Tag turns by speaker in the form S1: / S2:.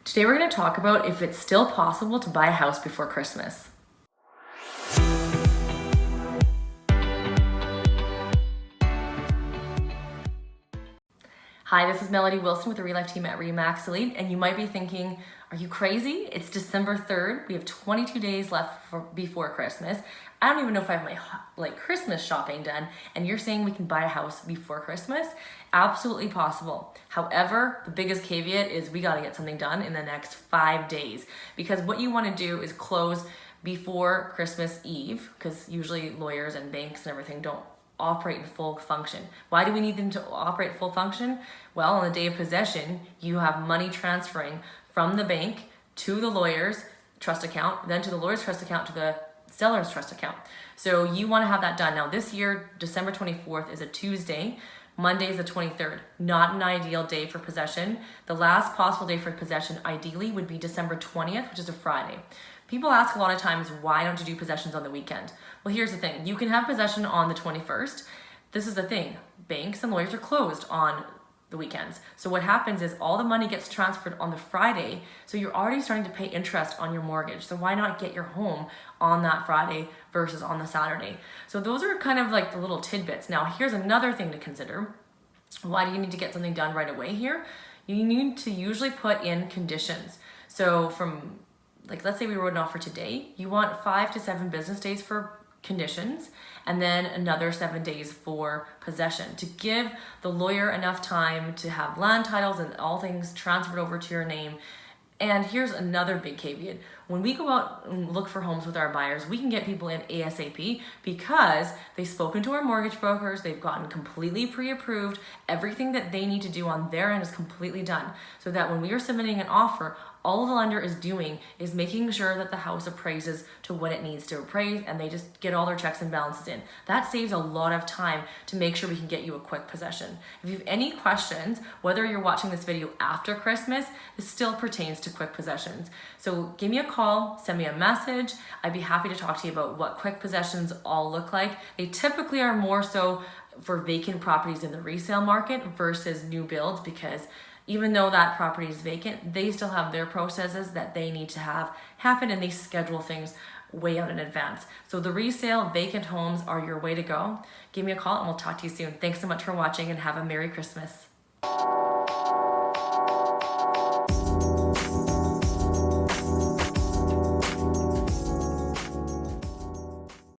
S1: Today we're going to talk about if it's still possible to buy a house before Christmas. Hi, this is Melody Wilson with the reLife team at Remax Elite, and you might be thinking, are you crazy? It's December 3rd. We have 22 days left before Christmas. I don't even know if I have my Christmas shopping done, and you're saying we can buy a house before Christmas? Absolutely possible. However, the biggest caveat is we got to get something done in the next 5 days, because what you want to do is close before Christmas Eve, because usually lawyers and banks and everything don't operate in full function. Why do we need them to operate full function? Well, on the day of possession, you have money transferring from the bank to the lawyer's trust account, then to the lawyer's trust account, to the seller's trust account. So you want to have that done. Now this year, December 24th is a Tuesday. Monday is the 23rd. Not an ideal day for possession. The last possible day for possession ideally would be December 20th, which is a Friday. People ask a lot of times, why don't you do possessions on the weekend? Well, here's the thing. You can have possession on the 21st. This is the thing. Banks and lawyers are closed on the weekends. So what happens is all the money gets transferred on the Friday. So you're already starting to pay interest on your mortgage. So why not get your home on that Friday versus on the Saturday? So those are kind of like the little tidbits. Now, here's another thing to consider. Why do you need to get something done right away here? You need to usually put in conditions. So from let's say we wrote an offer today, you want 5 to 7 business days for conditions and then another 7 days for possession to give the lawyer enough time to have land titles and all things transferred over to your name. And here's another big caveat. When we go out and look for homes with our buyers, we can get people in ASAP because they've spoken to our mortgage brokers, they've gotten completely pre-approved, everything that they need to do on their end is completely done. So that when we are submitting an offer, all the lender is doing is making sure that the house appraises to what it needs to appraise, and they just get all their checks and balances in. That saves a lot of time to make sure we can get you a quick possession. If you have any questions, whether you're watching this video after Christmas, this still pertains to quick possessions. So give me a call, send me a message. I'd be happy to talk to you about what quick possessions all look like. They typically are more so for vacant properties in the resale market versus new builds, because even though that property is vacant, they still have their processes that they need to have happen, and they schedule things way out in advance. So the resale vacant homes are your way to go. Give me a call and we'll talk to you soon. Thanks so much for watching, and have a Merry Christmas.